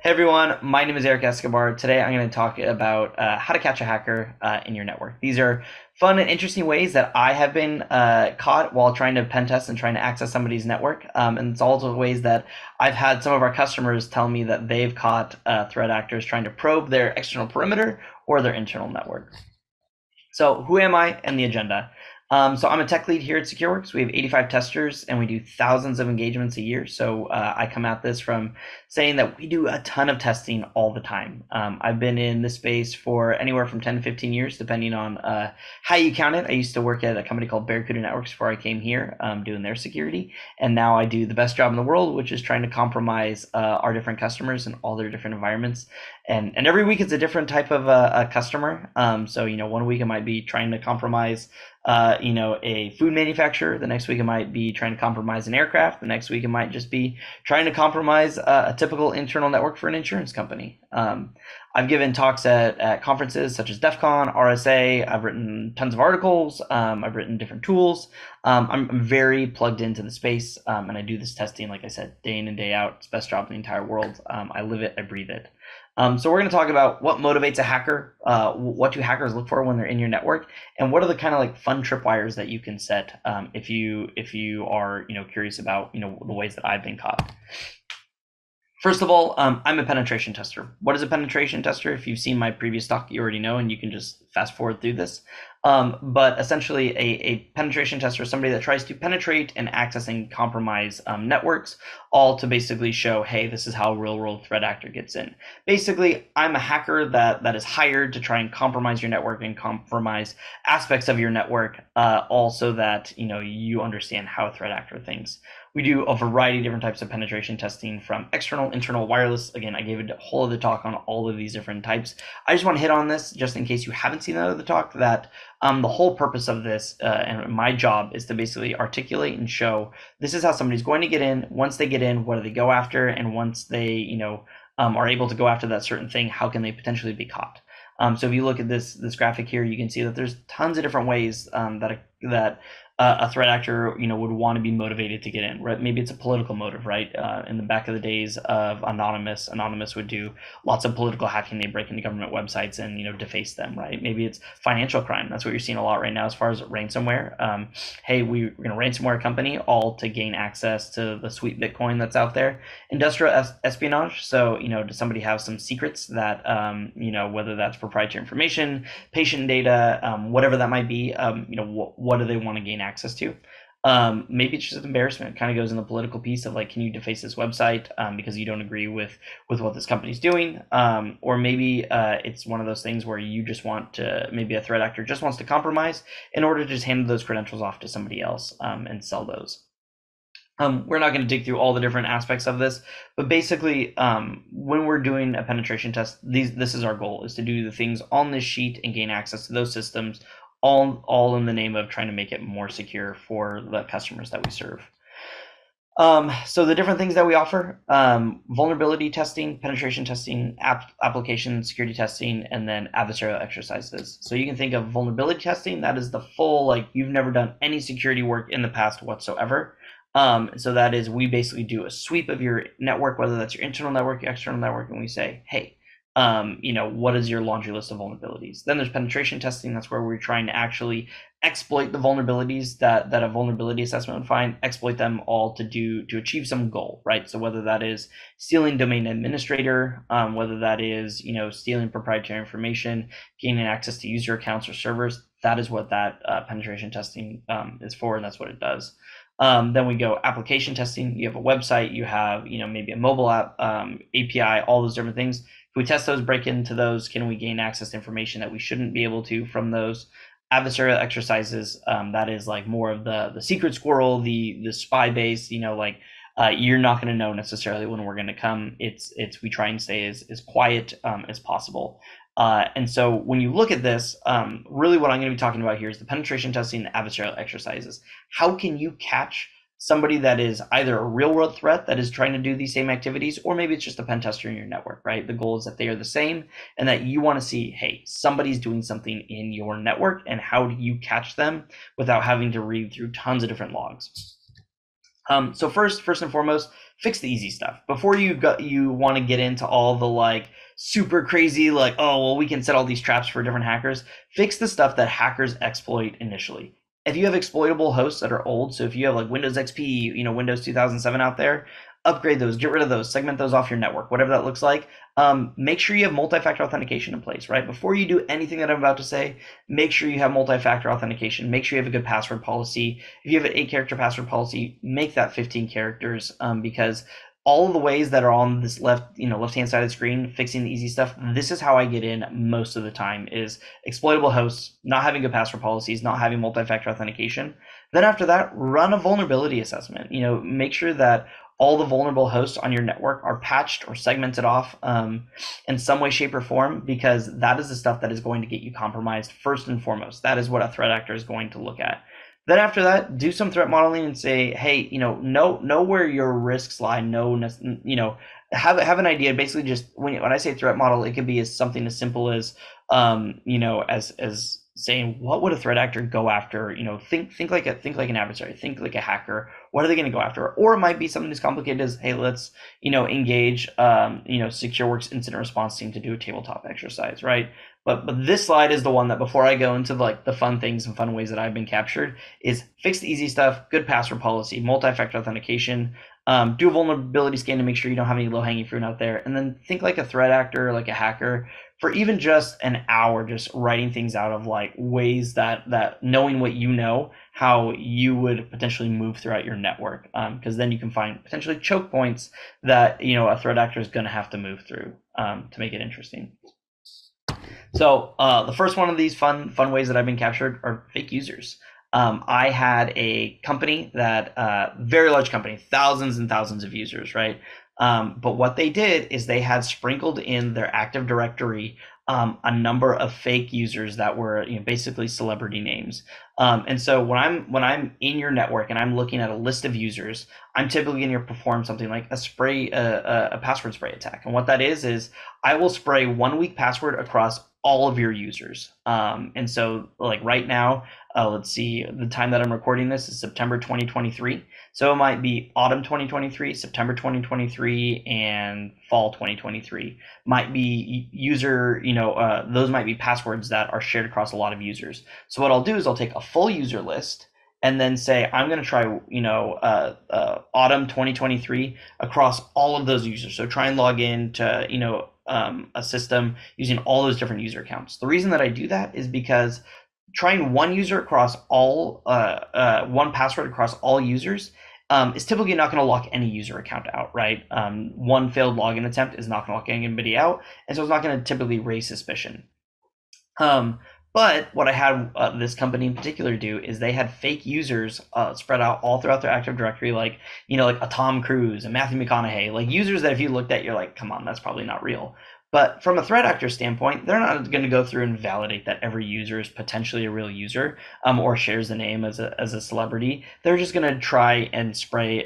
Hey everyone, my name is Escobar. Today I'm going to talk about how to catch a hacker in your network. These are fun and interesting ways that I have been caught while trying to pen test and trying to access somebody's network. And it's also ways that I've had some of our customers tell me that they've caught threat actors trying to probe their external perimeter or their internal network. So who am I and the agenda? So I'm a tech lead here at SecureWorks. We have 85 testers and we do thousands of engagements a year. So I come at this from saying that we do a ton of testing all the time. I've been in this space for anywhere from 10 to 15 years, depending on how you count it. I used to work at a company called Barracuda Networks before I came here doing their security. And now I do the best job in the world, which is trying to compromise our different customers and all their different environments. And every week it's a different type of a customer. So, one week it might be trying to compromise a food manufacturer. The next week it might be trying to compromise an aircraft. The next week it might just be trying to compromise a typical internal network for an insurance company. I've given talks at conferences such as DEF CON, RSA. I've written tons of articles. I've written different tools. I'm very plugged into the space, and I do this testing, like I said, day in and day out. It's the best job in the entire world. I live it, I breathe it. So we're going to talk about what motivates a hacker, what do hackers look for when they're in your network, and what are the kind of like fun tripwires that you can set if you are curious about the ways that I've been caught. First of all, I'm a penetration tester. What is a penetration tester? If you've seen my previous talk, you already know, and you can just fast forward through this. But essentially, a penetration tester is somebody that tries to penetrate and access and compromise networks, all to basically show, hey, this is how a real-world threat actor gets in. Basically, I'm a hacker that is hired to try and compromise your network and compromise aspects of your network, all so that you understand how a threat actor thinks. We do a variety of different types of penetration testing, from external, internal, wireless. Again, I gave a whole other talk on all of these different types. I just want to hit on this just in case you haven't seen that other talk, that the whole purpose of this and my job is to basically articulate and show this is how somebody's going to get in. Once they get in, what do they go after? And once they are able to go after that certain thing, how can they potentially be caught? So if you look at this graphic here, you can see that there's tons of different ways that a threat actor would want to be motivated to get in, right? Maybe it's a political motive, right? In the back of the days of Anonymous would do lots of political hacking. They break into government websites and deface them, right? Maybe it's financial crime. That's what you're seeing a lot right now as far as ransomware. Hey, we're going to ransomware a company all to gain access to the sweet Bitcoin that's out there. Industrial espionage. So does somebody have some secrets that whether that's proprietary information, patient data, whatever that might be, what do they want to gain access to? Maybe it's just embarrassment. It kind of goes in the political piece of like, can you deface this website because you don't agree with what this company's doing? Or maybe it's one of those things where you just want to, maybe a threat actor just wants to compromise in order to just hand those credentials off to somebody else and sell those. We're not going to dig through all the different aspects of this, but basically, when we're doing a penetration test, this is our goal, is to do the things on this sheet and gain access to those systems, all in the name of trying to make it more secure for the customers that we serve. So the different things that we offer: vulnerability testing, penetration testing, application security testing, and then adversarial exercises. So you can think of vulnerability testing, that is the full, like, you've never done any security work in the past whatsoever. So that is, we basically do a sweep of your network, whether that's your internal network, your external network, and we say, hey, what is your laundry list of vulnerabilities? Then there's penetration testing. That's where we're trying to actually exploit the vulnerabilities that a vulnerability assessment would find, exploit them all to achieve some goal, right? So whether that is stealing domain administrator, whether that is stealing proprietary information, gaining access to user accounts or servers, that is what that penetration testing is for, and that's what it does. Then we go application testing. You have a website, you have maybe a mobile app, API, all those different things. If we test those, break into those, can we gain access to information that we shouldn't be able to from those? Adversarial exercises, that is like more of the secret squirrel, the spy base, you're not going to know necessarily when we're going to come. We try and stay as quiet as possible. And so when you look at this, really what I'm going to be talking about here is the penetration testing and adversarial exercises. How can you catch somebody that is either a real world threat that is trying to do these same activities, or maybe it's just a pen tester in your network, right? The goal is that they are the same and that you want to see, hey, somebody's doing something in your network, and how do you catch them without having to read through tons of different logs? So first and foremost, fix the easy stuff before you want to get into all the like super crazy, like, oh well, we can set all these traps for different hackers. Fix the stuff that hackers exploit initially. If you have exploitable hosts that are old, so if you have like Windows XP, Windows 2007 out there, upgrade those, get rid of those, segment those off your network, whatever that looks like. Make sure you have multi-factor authentication in place, right? Before you do anything that I'm about to say, make sure you have multi-factor authentication. Make sure you have a good password policy. If you have an 8-character password policy, make that 15 characters, because all of the ways that are on this left-hand side of the screen, fixing the easy stuff, this is how I get in most of the time, is exploitable hosts, not having good password policies, not having multi-factor authentication. Then after that, run a vulnerability assessment. Make sure that all the vulnerable hosts on your network are patched or segmented off in some way, shape, or form, because that is the stuff that is going to get you compromised first and foremost. That is what a threat actor is going to look at. Then after that, do some threat modeling and say, hey, know where your risks lie. Have an idea. Basically, just when I say threat model, it could be something as simple as, as saying, what would a threat actor go after? Think like an adversary, think like a hacker. What are they going to go after? Or it might be something as complicated as, hey, let's engage SecureWorks incident response team to do a tabletop exercise, right? But this slide is the one that, before I go into like the fun things and fun ways that I've been captured, is fix the easy stuff, good password policy, multi-factor authentication, do a vulnerability scan to make sure you don't have any low-hanging fruit out there, and then think like a threat actor, like a hacker, for even just an hour, just writing things out of like ways that knowing what how you would potentially move throughout your network, because then you can find potentially choke points that a threat actor is going to have to move through to make it interesting. So the first one of these fun ways that I've been captured are fake users. I had a company that, very large company, thousands and thousands of users, right? But what they did is they had sprinkled in their Active Directory a number of fake users that were basically celebrity names. And so when I'm in your network and I'm looking at a list of users, I'm typically going to perform something like a password spray attack. And what that is I will spray one weak password across all of your users. And so like right now, let's see, the time that I'm recording this is September 2023. So it might be autumn 2023, September 2023, and fall 2023. Might be user, those might be passwords that are shared across a lot of users. So what I'll do is I'll take a full user list and then say, I'm going to try, autumn 2023 across all of those users. So try and log in to, a system using all those different user accounts. The reason that I do that is because trying one user across all, one password across all users is typically not going to lock any user account out, right? One failed login attempt is not going to lock anybody out, and so it's not going to typically raise suspicion. But what I had this company in particular do is they had fake users spread out all throughout their Active Directory, like like a Tom Cruise, a Matthew McConaughey, like users that if you looked at, you're like, come on, that's probably not real. But from a threat actor standpoint, they're not going to go through and validate that every user is potentially a real user or shares the name as a celebrity. They're just going to try and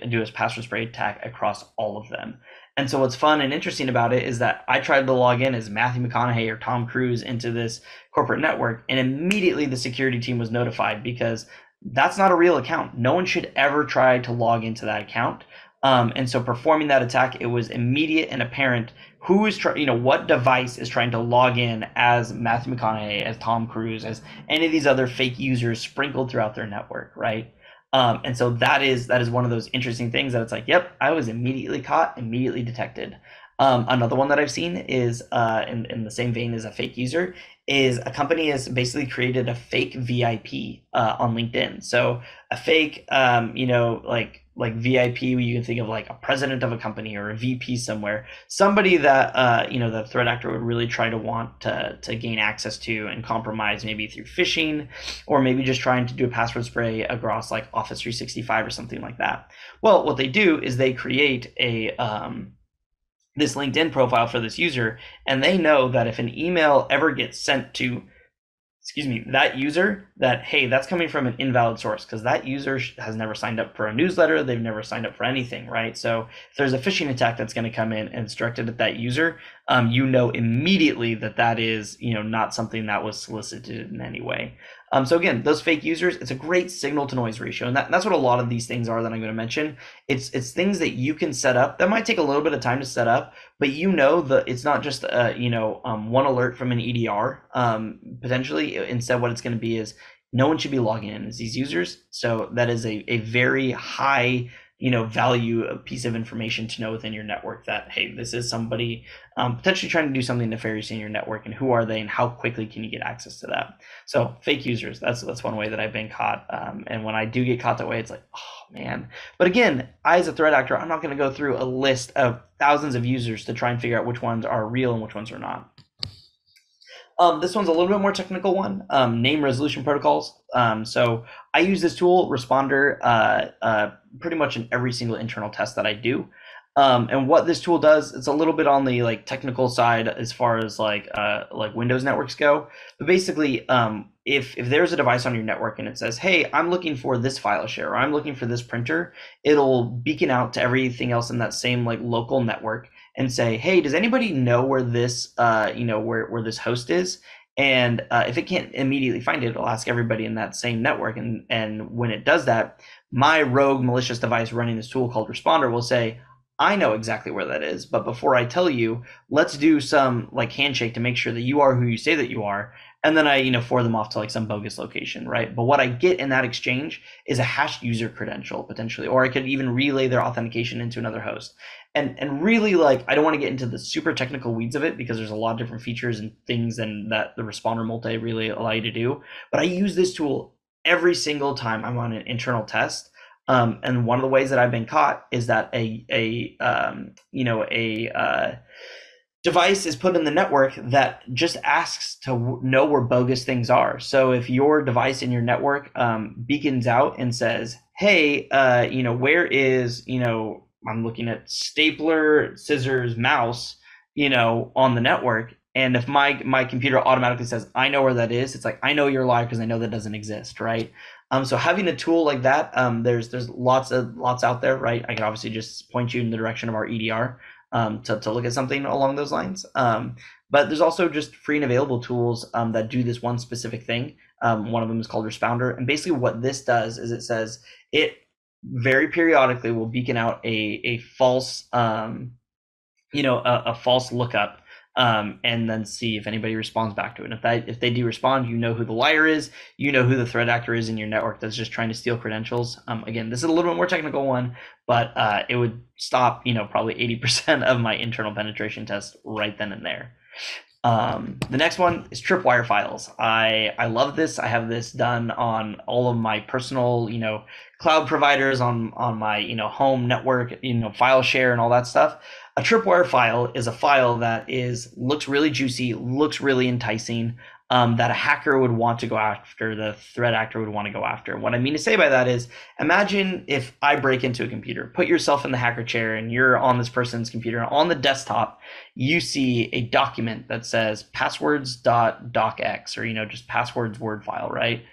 do a password spray attack across all of them. And so what's fun and interesting about it is that I tried to log in as Matthew McConaughey or Tom Cruise into this corporate network, and immediately the security team was notified, because that's not a real account. No one should ever try to log into that account. And so performing that attack, it was immediate and apparent who is what device is trying to log in as Matthew McConaughey, as Tom Cruise, as any of these other fake users sprinkled throughout their network, right? And so that is one of those interesting things that it's like, yep, I was immediately caught, immediately detected. Another one that I've seen is in the same vein as a fake user, is a company has basically created a fake VIP on LinkedIn. So a fake, like VIP, you can think of like a president of a company or a VP somewhere, somebody that the threat actor would really try to want to gain access to and compromise, maybe through phishing, or maybe just trying to do a password spray across like Office 365 or something like that. Well, what they do is they create this LinkedIn profile for this user, and they know that if an email ever gets sent to that user, that, hey, that's coming from an invalid source, because that user has never signed up for a newsletter, they've never signed up for anything, right? So if there's a phishing attack that's going to come in and it's directed at that user, immediately that is not something that was solicited in any way. So again, those fake users, it's a great signal to noise ratio, and that's what a lot of these things are that I'm going to mention. It's things that you can set up that might take a little bit of time to set up, but that it's not just one alert from an EDR. Potentially, instead, what it's going to be is no one should be logging in as these users. So that is a very high value piece of information to know within your network that, hey, this is somebody potentially trying to do something nefarious in your network, and who are they and how quickly can you get access to that. So fake users, that's one way that I've been caught, and when I do get caught that way, it's like, oh man. But again, I as a threat actor, I'm not going to go through a list of thousands of users to try and figure out which ones are real and which ones are not. This one's a little bit more technical one, name resolution protocols. So I use this tool, Responder, pretty much in every single internal test that I do. And what this tool does, it's a little bit on the technical side as far as like Windows networks go. But basically, if there's a device on your network and it says, hey, I'm looking for this file share, or I'm looking for this printer, it'll beacon out to everything else in that same local network and say, hey, does anybody know where this where this host is? And if it can't immediately find it, it'll ask everybody in that same network. And when it does that, my rogue malicious device running this tool called Responder will say, I know exactly where that is, but before I tell you, let's do some handshake to make sure that you are who you say that you are. And then I forward them off to some bogus location, right? But what I get in that exchange is a hashed user credential potentially, or I could even relay their authentication into another host. And really, I don't want to get into the super technical weeds of it because there's a lot of different features and things and that the Responder multi really allow you to do. But I use this tool every single time I'm on an internal test. And one of the ways that I've been caught is that a device is put in the network that just asks to know where bogus things are. So if your device in your network beacons out and says, hey, where is, I'm looking at stapler, scissors, mouse, on the network. And if my computer automatically says, I know where that is, it's like, I know you're a liar because I know that doesn't exist, right? So having a tool like that, there's lots out there, right? I can obviously just point you in the direction of our EDR to look at something along those lines. But there's also just free and available tools that do this one specific thing. One of them is called Responder. And basically what this does is it says it very periodically will beacon out a false, a false lookup. And then see if anybody responds back to it. And if they do respond, you know who the liar is, you know who the threat actor is in your network that's just trying to steal credentials. Again, this is a little bit more technical one, but it would stop, probably 80% of my internal penetration tests right then and there. The next one is Tripwire files. I love this. I have this done on all of my personal, cloud providers, on my, home network, file share and all that stuff. A Tripwire file is a file that looks really juicy, looks really enticing, that a hacker would want to go after, the threat actor would want to go after. What I mean to say by that is, imagine if I break into a computer, put yourself in the hacker chair and you're on this person's computer. On the desktop, you see a document that says passwords.docx, or, just passwords Word file, right?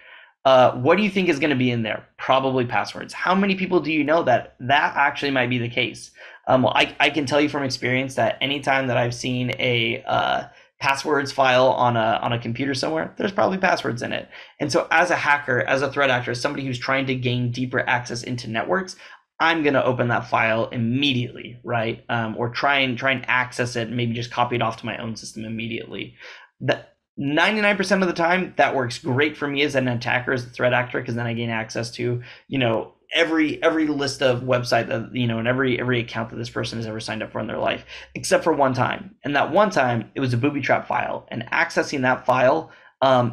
What do you think is going to be in there? Probably passwords. How many people do you know that actually might be the case? Well, I can tell you from experience that anytime that I've seen a passwords file on a computer somewhere, there's probably passwords in it. And so as a hacker, as a threat actor, as somebody who's trying to gain deeper access into networks, I'm going to open that file immediately, right? Or try and access it and maybe just copy it off to my own system immediately. That 99% of the time, that works great for me as an attacker, as a threat actor, because then I gain access to, every list of website that, and every account that this person has ever signed up for in their life, except for one time. And that one time, it was a booby trap file. And accessing that file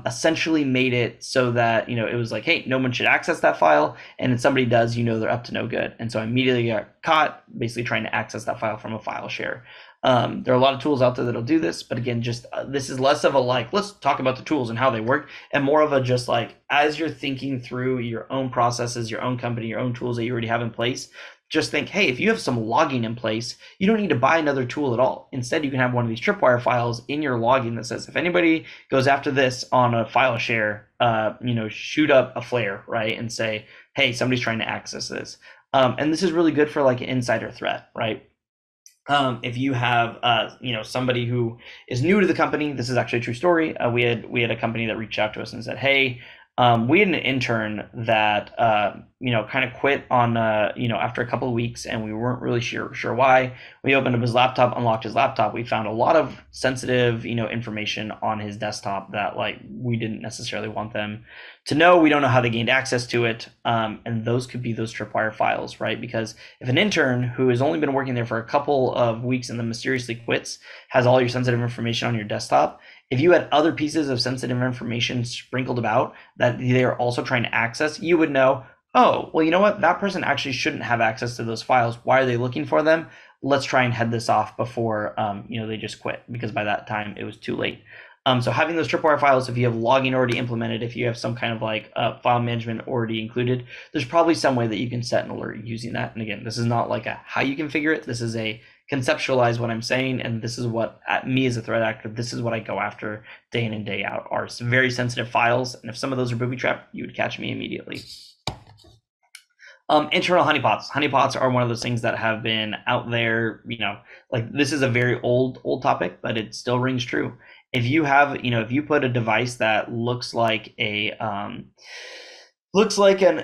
essentially made it so that, it was like, hey, no one should access that file. And if somebody does, they're up to no good. And so I immediately got caught basically trying to access that file from a file share. There are a lot of tools out there that'll do this, but again, just this is less of a let's talk about the tools and how they work, and more of a just as you're thinking through your own processes, your own company, your own tools that you already have in place, just think, hey, if you have some logging in place, you don't need to buy another tool at all. Instead, you can have one of these Tripwire files in your logging that says, if anybody goes after this on a file share, shoot up a flare, right? And say, hey, somebody's trying to access this. And this is really good for an insider threat, right? If you have, somebody who is new to the company, this is actually a true story. We had a company that reached out to us and said, hey, We had an intern that kind of quit on after a couple of weeks, and we weren't really sure why. We opened up his laptop, unlocked his laptop. We found a lot of sensitive information on his desktop that like we didn't necessarily want them to know. We don't know how they gained access to it, and those could be those Tripwire files, right? Because if an intern who has only been working there for a couple of weeks and then mysteriously quits has all your sensitive information on your desktop, if you had other pieces of sensitive information sprinkled about that they're also trying to access, you would know, oh, well, you know what? That person actually shouldn't have access to those files. Why are they looking for them? Let's try and head this off before they just quit, because by that time it was too late. So having those Tripwire files, if you have logging already implemented, if you have some kind of like file management already included, there's probably some way that you can set an alert using that. And again, this is not like a how you configure it. This is a conceptualize what I'm saying, and this is what, at me as a threat actor, this is what I go after day in and day out, are some very sensitive files, and if some of those are booby-trapped, you would catch me immediately. Internal honeypots. Honeypots are one of those things that have been out there, like this is a very old topic, but it still rings true. If you have, if you put a device that looks like an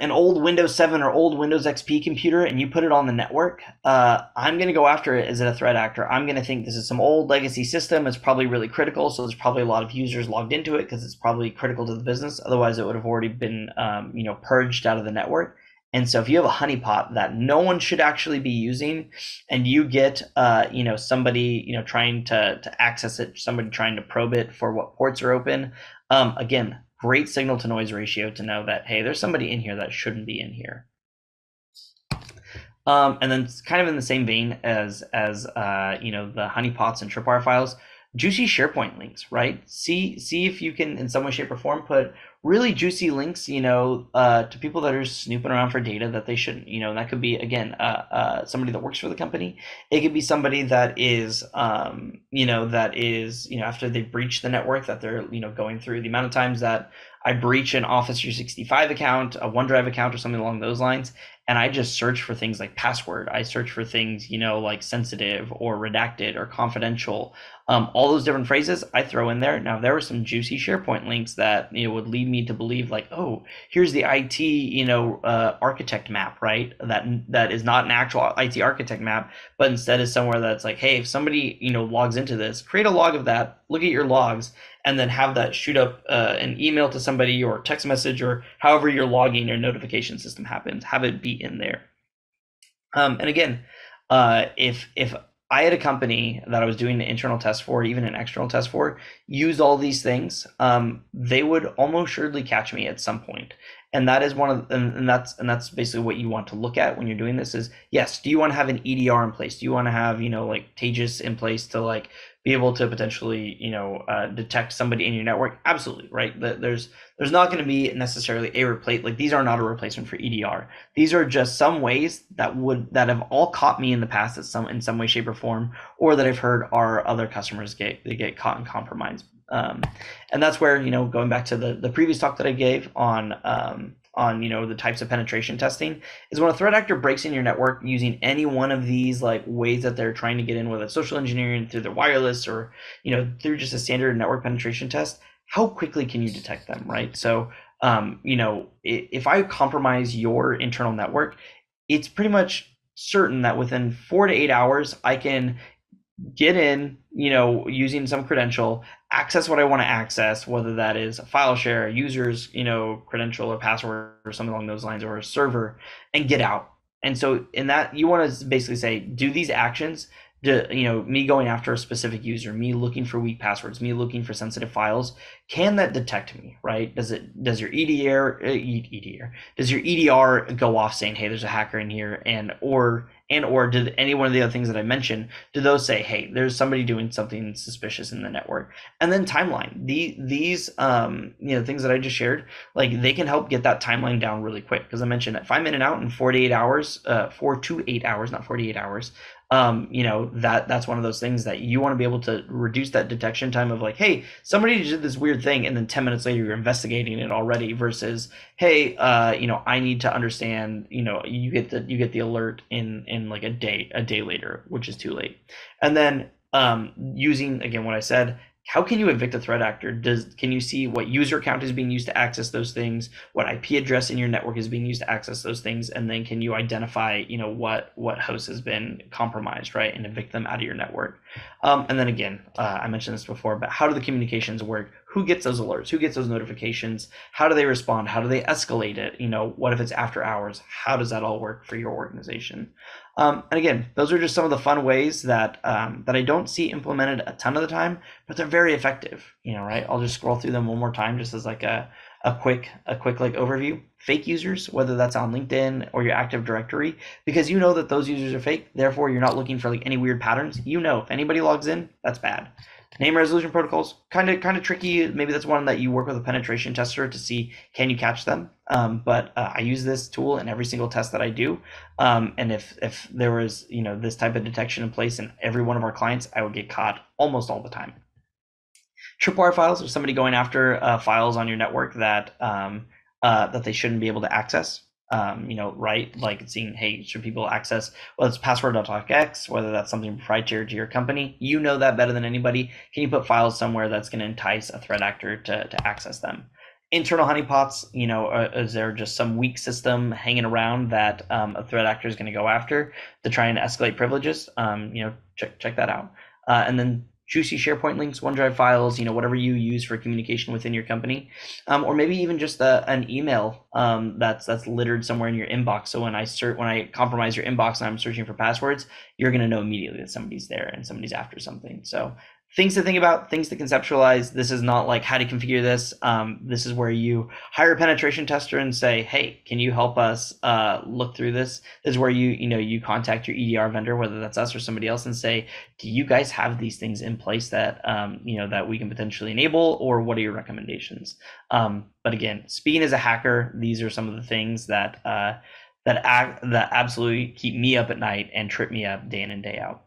old Windows 7 or old Windows XP computer and you put it on the network, I'm going to go after it as a threat actor. I'm going to think this is some old legacy system. It's probably really critical. So there's probably a lot of users logged into it because it's probably critical to the business. Otherwise, it would have already been purged out of the network. And so if you have a honeypot that no one should actually be using, and you get somebody trying to access it, somebody trying to probe it for what ports are open, again, great signal to noise ratio to know that, hey, there's somebody in here that shouldn't be in here. And then kind of in the same vein as the honeypots and Tripwire files, juicy SharePoint links, right? See if you can, in some way, shape, or form, put really juicy links, to people that are snooping around for data that they shouldn't. And that could be, again, somebody that works for the company. It could be somebody that is, after they breach the network, that they're, going through the amount of times that I breach an Office 365 account, a OneDrive account, or something along those lines, and I just search for things like password. I search for things, like sensitive or redacted or confidential. All those different phrases I throw in there. Now, there were some juicy SharePoint links that would lead me to believe like, oh, here's the IT architect map, right? That is not an actual IT architect map, but instead is somewhere that's like, hey, if somebody logs into this, create a log of that, look at your logs, and then have that shoot up an email to somebody or text message or however your logging or notification system happens. Have it be in there. And again, if I had a company that I was doing an internal test for, even an external test for, use all these things, they would almost surely catch me at some point. And that is and that's basically what you want to look at when you're doing this is, yes, do you want to have an EDR in place? Do you want to have, like Taegis in place to like be able to potentially, detect somebody in your network? Absolutely, right? There's not going to be necessarily a replace, like these are not a replacement for EDR. These are just some ways that have all caught me in the past in some way, shape, or form, or that I've heard our other customers get caught in compromise. And that's where, going back to the previous talk that I gave on the types of penetration testing, is when a threat actor breaks in your network using any one of these like ways that they're trying to get in, whether it's social engineering through their wireless or through just a standard network penetration test, how quickly can you detect them, right? So if I compromise your internal network, it's pretty much certain that within 4 to 8 hours I can get in, using some credential, access what I want to access, whether that is a file share, a user's, credential or password or something along those lines, or a server, and get out. And so in that, you want to basically say, do these actions, me going after a specific user, me looking for weak passwords, me looking for sensitive files, can that detect me, right? Does your does your EDR go off saying, hey, there's a hacker in here, or did any one of the other things that I mentioned, do those say, hey, there's somebody doing something suspicious in the network? And then timeline. These things that I just shared, like they can help get that timeline down really quick. Because I mentioned if I'm in and out in 4 to 8 hours, not 48 hours, that's one of those things that you want to be able to reduce that detection time of like, hey, somebody did this weird thing, and then 10 minutes later you're investigating it already, versus, hey, I need to understand, you get the alert in like a day later, which is too late. And then using, again, what I said, how can you evict a threat actor? Can you see what user account is being used to access those things, what IP address in your network is being used to access those things, and then can you identify, what host has been compromised, right, and evict them out of your network. And then again, I mentioned this before, but how do the communications work? Who gets those alerts? Who gets those notifications? How do they respond? How do they escalate it? What if it's after hours? How does that all work for your organization? And again, those are just some of the fun ways that I don't see implemented a ton of the time, but they're very effective. Right? I'll just scroll through them one more time, just as like a quick like overview. Fake users, whether that's on LinkedIn or your Active Directory, because you know that those users are fake. Therefore, you're not looking for like any weird patterns. If anybody logs in, that's bad. Name resolution protocols, kind of tricky. Maybe that's one that you work with a penetration tester to see, can you catch them? But I use this tool in every single test that I do. And if there was this type of detection in place in every one of our clients, I would get caught almost all the time. Tripwire files are somebody going after files on your network that that they shouldn't be able to access. Right? Like seeing, hey, should people access, well, it's password.docx, whether that's something proprietary to your company. You know that better than anybody. Can you put files somewhere that's going to entice a threat actor to access them? Internal honeypots, is there just some weak system hanging around that a threat actor is going to go after to try and escalate privileges? Check that out. And then juicy SharePoint links, OneDrive files, whatever you use for communication within your company, or maybe even just an email that's littered somewhere in your inbox. So when I compromise your inbox and I'm searching for passwords, you're going to know immediately that somebody's there and somebody's after something. So things to think about, things to conceptualize. This is not like how to configure this. This is where you hire a penetration tester and say, hey, can you help us look through this? This is where you contact your EDR vendor, whether that's us or somebody else, and say, do you guys have these things in place that that we can potentially enable, or what are your recommendations? But again, speaking as a hacker, these are some of the things that absolutely keep me up at night and trip me up day in and day out.